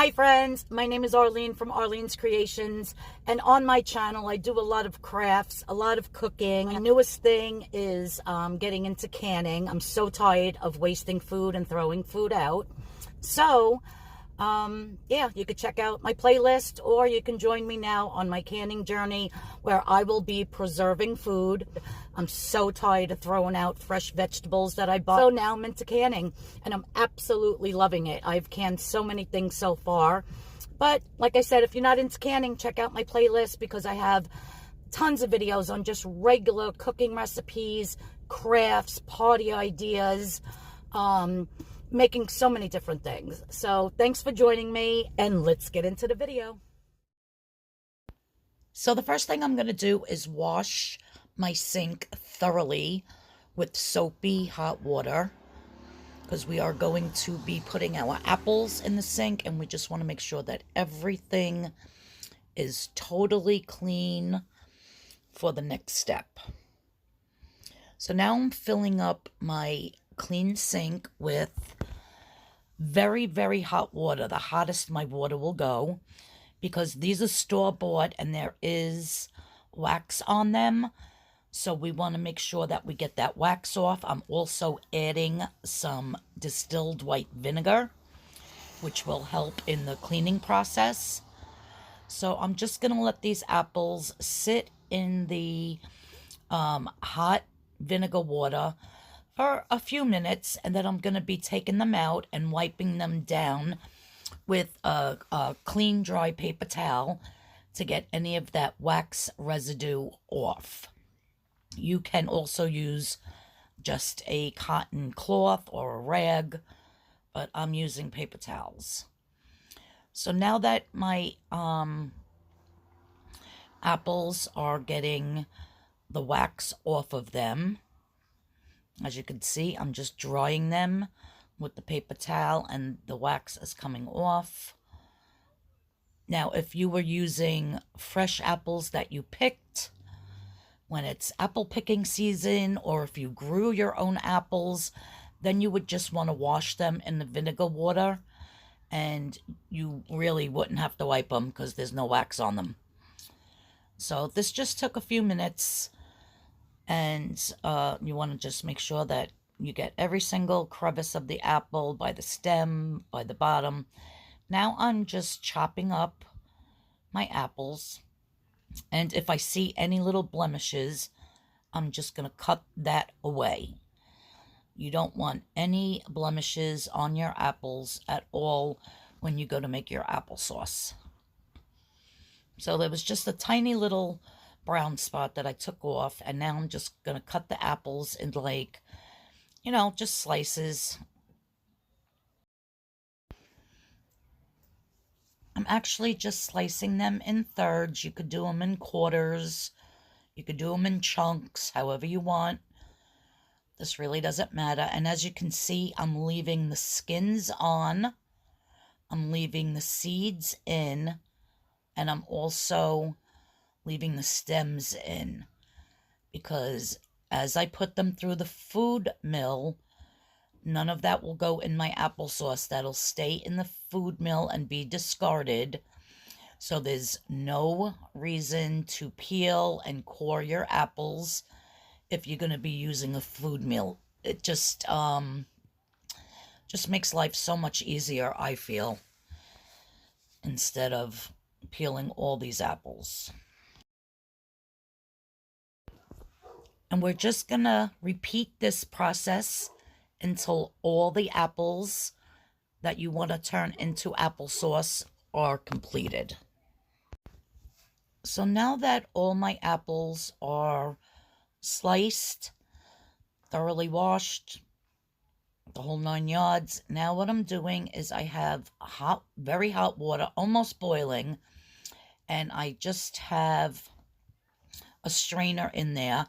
Hi friends, my name is Arlene from Arlene's Creations, and on my channel I do a lot of crafts, a lot of cooking. My newest thing is getting into canning. I'm so tired of wasting food and throwing food out. So yeah, you could check out my playlist, or you can join me now on my canning journey where I will be preserving food. I'm so tired of throwing out fresh vegetables that I bought. So now I'm into canning and I'm absolutely loving it. I've canned so many things so far. But like I said, if you're not into canning, check out my playlist because I have tons of videos on just regular cooking recipes, crafts, party ideas, making so many different things. So thanks for joining me, and let's get into the video. So the first thing I'm going to do is wash my sink thoroughly with soapy hot water because we are going to be putting our apples in the sink, and we just want to make sure that everything is totally clean for the next step. So now I'm filling up my clean sink with very, very hot water, the hottest my water will go, because these are store-bought and there is wax on them. So we want to make sure that we get that wax off. I'm also adding some distilled white vinegar, which will help in the cleaning process. So I'm just going to let these apples sit in the hot vinegar water for a few minutes, and then I'm going to be taking them out and wiping them down with a clean, dry paper towel to get any of that wax residue off. You can also use just a cotton cloth or a rag, but I'm using paper towels. So now that my apples are getting the wax off of them, as you can see, I'm just drying them with the paper towel and the wax is coming off. Now, if you were using fresh apples that you picked when it's apple picking season, or if you grew your own apples, then you would just want to wash them in the vinegar water, and you really wouldn't have to wipe them because there's no wax on them. So this just took a few minutes. And you want to just make sure that you get every single crevice of the apple, by the stem, by the bottom. Now I'm just chopping up my apples. And if I see any little blemishes, I'm just going to cut that away. You don't want any blemishes on your apples at all when you go to make your applesauce. So there was just a tiny little brown spot that I took off, and now I'm just going to cut the apples in, like, you know, just slices. I'm actually just slicing them in thirds. You could do them in quarters. You could do them in chunks, however you want. This really doesn't matter. And as you can see, I'm leaving the skins on. I'm leaving the seeds in. And I'm also leaving the stems in, because as I put them through the food mill, none of that will go in my applesauce. That'll stay in the food mill and be discarded. So there's no reason to peel and core your apples if you're going to be using a food mill. It just makes life so much easier, I feel, instead of peeling all these apples. And we're just going to repeat this process until all the apples that you want to turn into applesauce are completed. So now that all my apples are sliced, thoroughly washed, the whole 9 yards, now what I'm doing is I have hot, very hot water, almost boiling, and I just have a strainer in there.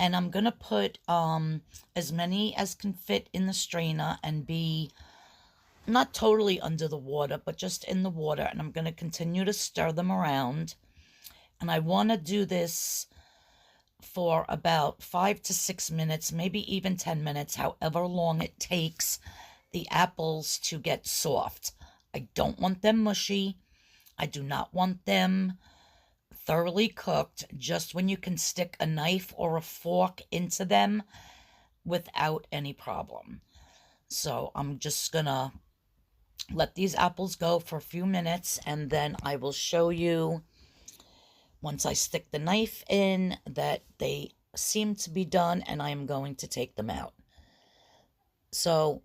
And I'm going to put as many as can fit in the strainer and be not totally under the water, but just in the water. And I'm going to continue to stir them around. And I want to do this for about 5 to 6 minutes, maybe even 10 minutes, however long it takes the apples to get soft. I don't want them mushy. I do not want them thoroughly cooked, just when you can stick a knife or a fork into them without any problem. So I'm just gonna let these apples go for a few minutes, and then I will show you once I stick the knife in that they seem to be done, and I am going to take them out. So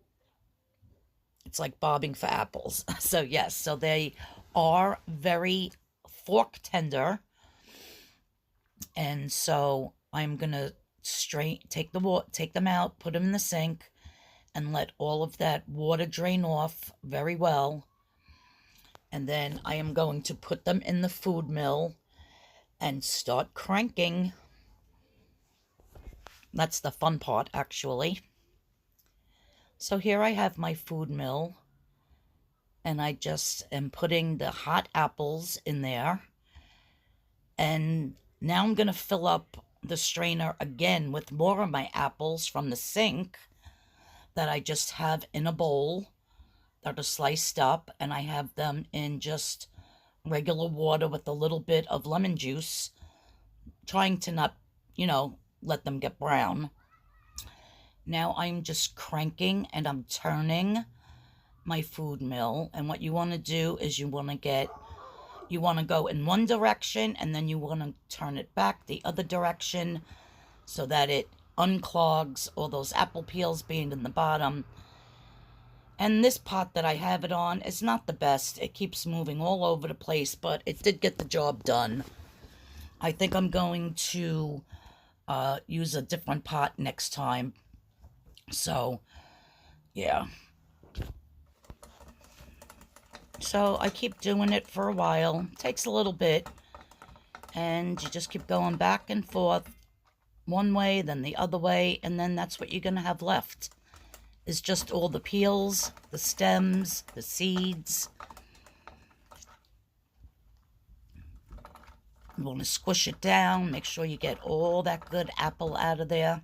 it's like bobbing for apples. So yes, so they are very fork tender, and so I'm gonna take them out, put them in the sink, and let all of that water drain off very well. And then I am going to put them in the food mill and start cranking. That's the fun part, actually. So here I have my food mill, and I just am putting the hot apples in there. And now I'm going to fill up the strainer again with more of my apples from the sink that I just have in a bowl that are sliced up, and I have them in just regular water with a little bit of lemon juice, trying to not, let them get brown. Now I'm just cranking and I'm turning my food mill, and what you want to do is you want to go in one direction, and then you want to turn it back the other direction so that it unclogs all those apple peels being in the bottom. And this pot that I have it on is not the best. It keeps moving all over the place, but it did get the job done. I think I'm going to use a different pot next time. So, yeah. So I keep doing it for a while. It takes a little bit. And you just keep going back and forth. One way, then the other way. And then that's what you're going to have left. Is just all the peels, the stems, the seeds. You want to squish it down. Make sure you get all that good apple out of there.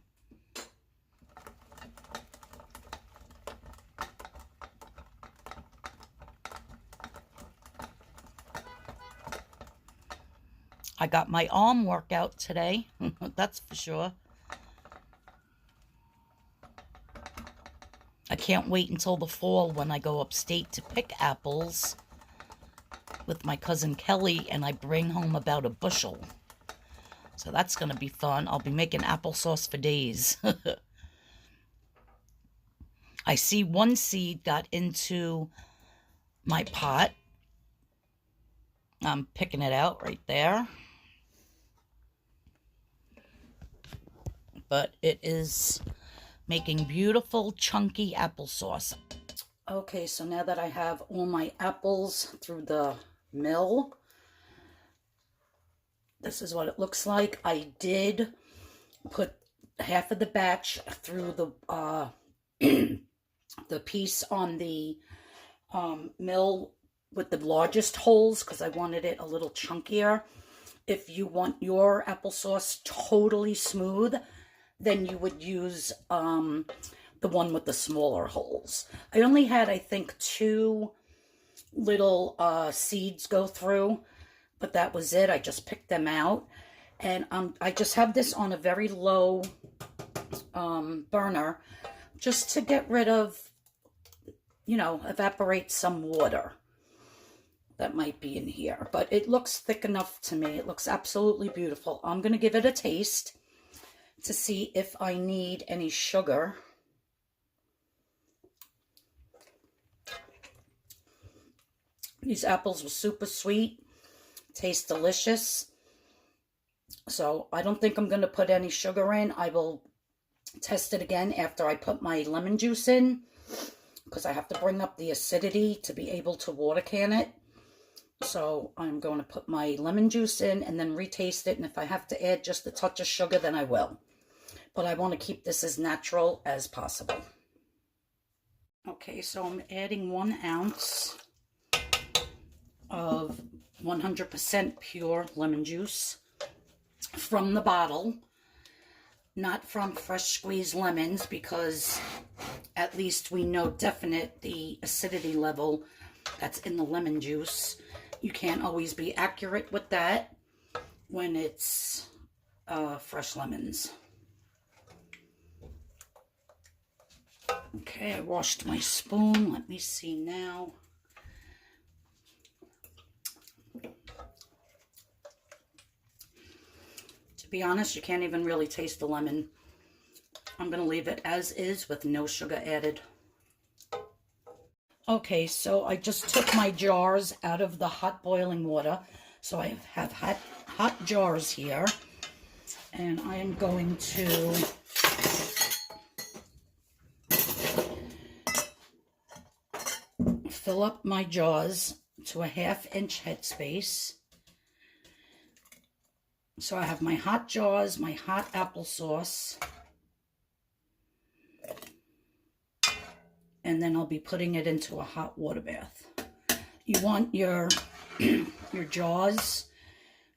I got my arm workout today. That's for sure. I can't wait until the fall when I go upstate to pick apples with my cousin Kelly, and I bring home about a bushel. So that's going to be fun. I'll be making applesauce for days. I see one seed got into my pot. I'm picking it out right there. But it is making beautiful, chunky applesauce. Okay, so now that I have all my apples through the mill, this is what it looks like. I did put half of the batch through the the piece on the mill with the largest holes because I wanted it a little chunkier. If you want your applesauce totally smooth, then you would use the one with the smaller holes. I only had, I think, 2 little seeds go through, but that was it. I just picked them out. And I just have this on a very low burner just to get rid of, evaporate some water that might be in here. But it looks thick enough to me. It looks absolutely beautiful. I'm going to give it a taste to see if I need any sugar. These apples were super sweet, taste delicious. So I don't think I'm going to put any sugar in. I will test it again after I put my lemon juice in, because I have to bring up the acidity to be able to water can it. So I'm going to put my lemon juice in and then retaste it. And if I have to add just a touch of sugar, then I will. But I want to keep this as natural as possible. Okay, so I'm adding 1 ounce of 100% pure lemon juice from the bottle, not from fresh squeezed lemons, because at least we know definite the acidity level that's in the lemon juice. You can't always be accurate with that when it's fresh lemons. Okay, I washed my spoon. Let me see now. To be honest, you can't even really taste the lemon. I'm going to leave it as is with no sugar added. Okay, so I just took my jars out of the hot boiling water. So I have hot jars here. And I am going to fill up my jars to a 1/2 inch headspace. So I have my hot jars, my hot applesauce. And then I'll be putting it into a hot water bath. You want your your jars,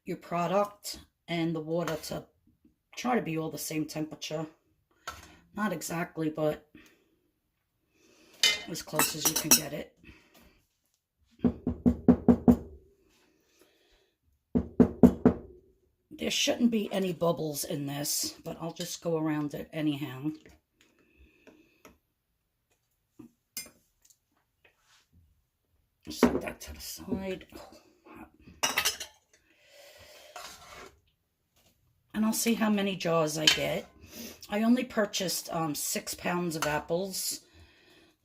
your product, and the water to try to be all the same temperature. Not exactly, but as close as you can get it. There shouldn't be any bubbles in this, but I'll just go around it anyhow. Set that to the side. And I'll see how many jars I get. I only purchased 6 pounds of apples.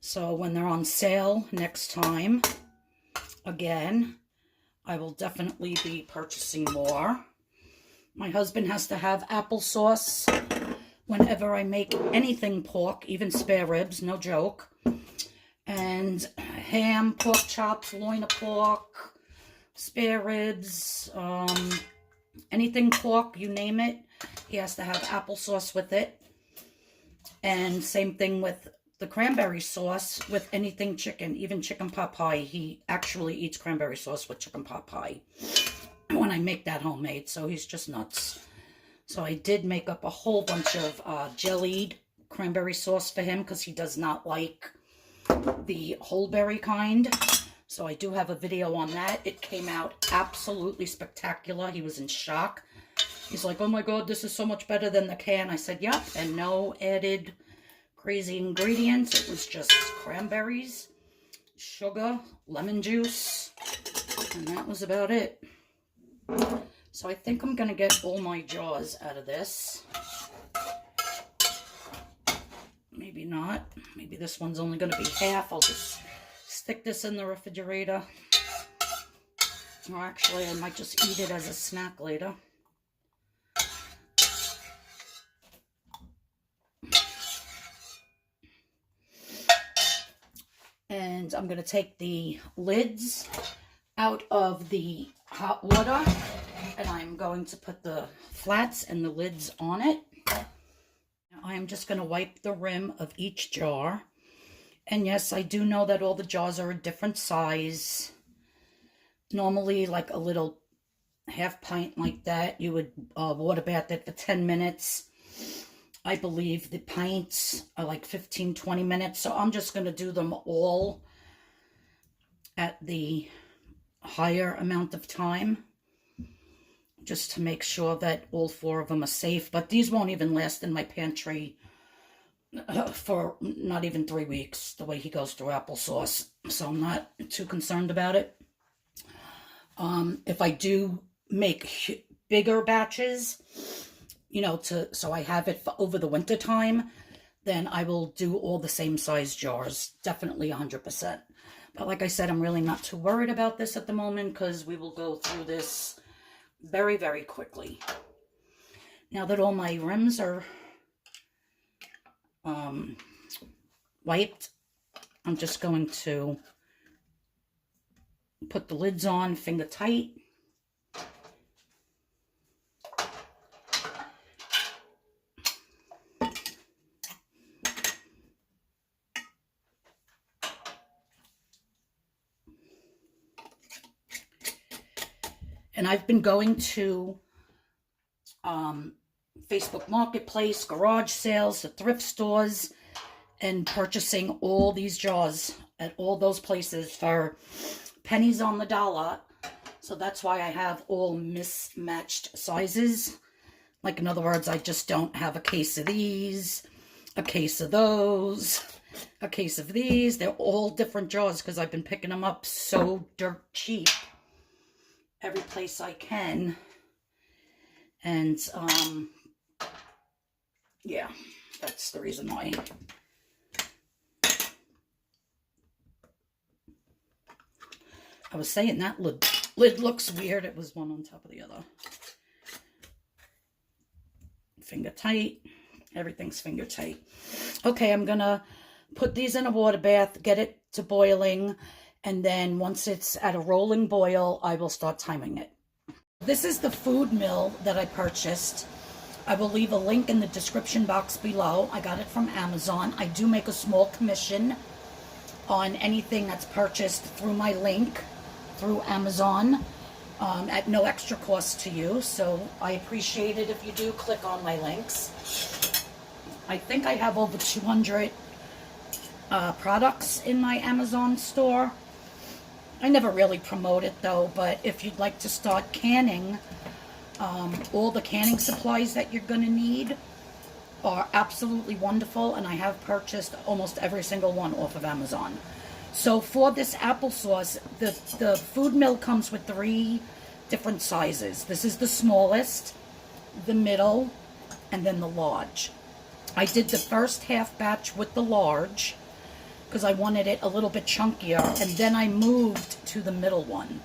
So when they're on sale next time, again, I will definitely be purchasing more. My husband has to have applesauce whenever I make anything pork, even spare ribs, no joke. And ham, pork chops, loin of pork, spare ribs, anything pork, you name it. He has to have applesauce with it. And same thing with the cranberry sauce with anything chicken, even chicken pot pie. He actually eats cranberry sauce with chicken pot pie when I make that homemade, so he's just nuts. So I did make up a whole bunch of jellied cranberry sauce for him because he does not like the whole berry kind. So I do have a video on that. It came out absolutely spectacular. He was in shock. He's like, oh my God, this is so much better than the can. I said, yep, and no added crazy ingredients. It was just cranberries, sugar, lemon juice, and that was about it. So I think I'm going to get all my jars out of this. Maybe not. Maybe this one's only going to be half. I'll just stick this in the refrigerator. Or actually, I might just eat it as a snack later. And I'm going to take the lids out of the hot water, and I'm going to put the flats and the lids on it. Now I'm just going to wipe the rim of each jar. And yes, I do know that all the jars are a different size. Normally, like a little half pint like that, you would water bath it for 10 minutes. I believe the pints are like 15-20 minutes. So I'm just going to do them all at the higher amount of time, just to make sure that all 4 of them are safe. But these won't even last in my pantry for not even 3 weeks, the way he goes through applesauce. So I'm not too concerned about it. If I do make bigger batches, you know, so I have it for over the winter time, then I will do all the same size jars, definitely 100%. But like I said, I'm really not too worried about this at the moment because we will go through this very, very quickly. Now that all my rims are wiped, I'm just going to put the lids on finger tight. And I've been going to Facebook Marketplace, garage sales, the thrift stores, and purchasing all these jars at all those places for pennies on the dollar. So that's why I have all mismatched sizes. Like, in other words, I just don't have a case of these, a case of those, a case of these. They're all different jars because I've been picking them up so dirt cheap every place I can. And, yeah, that's the reason why. I was saying that lid looks weird. It was one on top of the other. Finger tight. Everything's finger tight. Okay, I'm going to put these in a water bath, get it to boiling, and then once it's at a rolling boil, I will start timing it. This is the food mill that I purchased. I will leave a link in the description box below. I got it from Amazon. I do make a small commission on anything that's purchased through my link through Amazon at no extra cost to you. So I appreciate it if you do click on my links. I think I have over 200 products in my Amazon store. I never really promote it though, but if you'd like to start canning, all the canning supplies that you're going to need are absolutely wonderful, and I have purchased almost every single one off of Amazon. So for this applesauce, the food mill comes with 3 different sizes. This is the smallest, the middle, and then the large. I did the first half batch with the large because I wanted it a little bit chunkier, and then I moved to the middle one.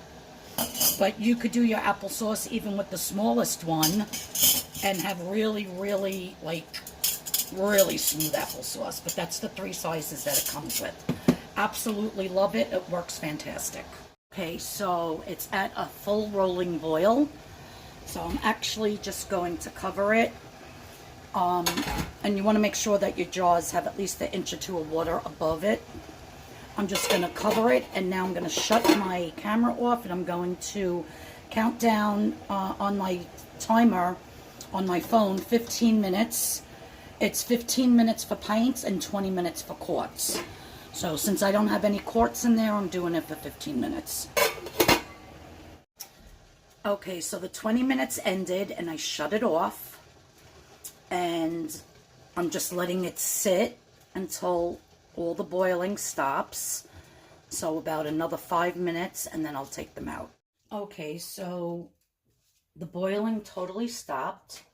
But you could do your applesauce even with the smallest one and have really, really, really smooth applesauce. But that's the 3 sizes that it comes with. Absolutely love it. It works fantastic. Okay, so it's at a full rolling boil. So I'm actually just going to cover it. And you want to make sure that your jars have at least 1 inch or 2 of water above it. I'm just going to cover it, and now I'm going to shut my camera off, and I'm going to count down on my timer on my phone 15 minutes. It's 15 minutes for pints and 20 minutes for quarts. So since I don't have any quarts in there, I'm doing it for 15 minutes. Okay, so the 20 minutes ended, and I shut it off. And I'm just letting it sit until all the boiling stops. So about another 5 minutes, and then I'll take them out. Okay, so the boiling totally stopped.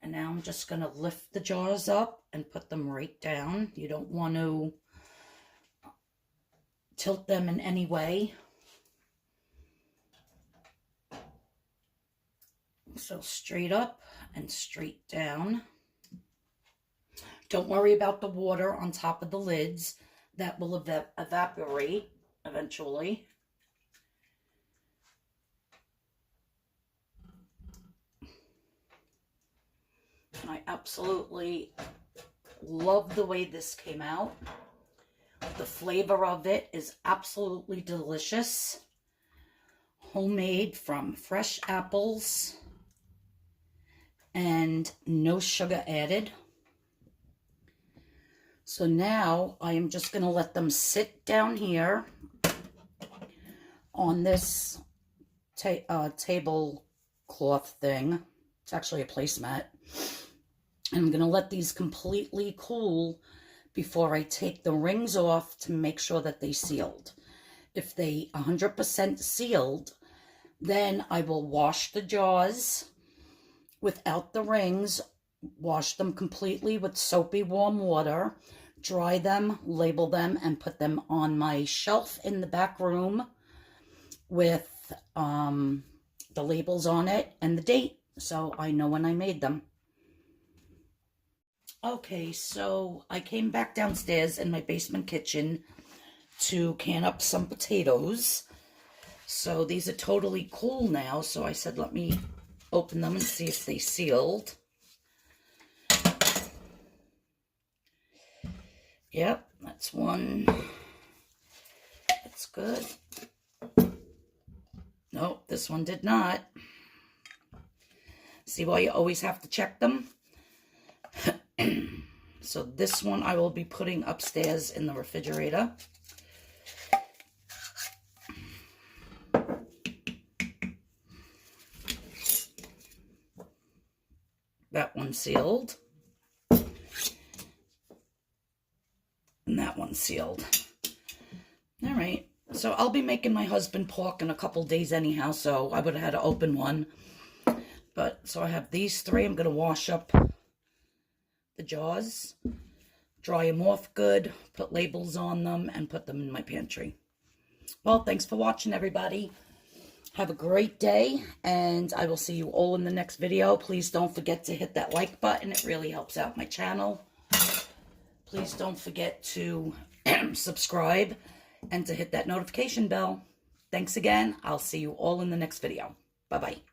And now I'm just going to lift the jars up and put them right down. You don't want to tilt them in any way. So straight up and straight down. Don't worry about the water on top of the lids. That will evaporate eventually. And I absolutely love the way this came out. The flavor of it is absolutely delicious. Homemade from fresh apples and no sugar added. So now I am just going to let them sit down here on this tablecloth thing. It's actually a placemat. And I'm going to let these completely cool before I take the rings off to make sure that they sealed. If they 100% sealed, then I will wash the jars without the rings, wash them completely with soapy warm water, dry them, label them, and put them on my shelf in the back room with the labels on it and the date, so I know when I made them. Okay, so I came back downstairs in my basement kitchen to can up some potatoes. So these are totally cool now, so I said let me open them and see if they sealed. Yep, that's one. That's good. Nope, this one did not. See why you always have to check them? So this one I will be putting upstairs in the refrigerator. That one's sealed. And that one's sealed. All right. So I'll be making my husband pork in a couple days anyhow, so I would have had to open one. But so I have these three. I'm going to wash up the jars, dry them off good, put labels on them, and put them in my pantry. Well, thanks for watching, everybody. Have a great day, and I will see you all in the next video. Please don't forget to hit that like button. It really helps out my channel. Please don't forget to subscribe and to hit that notification bell. Thanks again. I'll see you all in the next video. Bye-bye.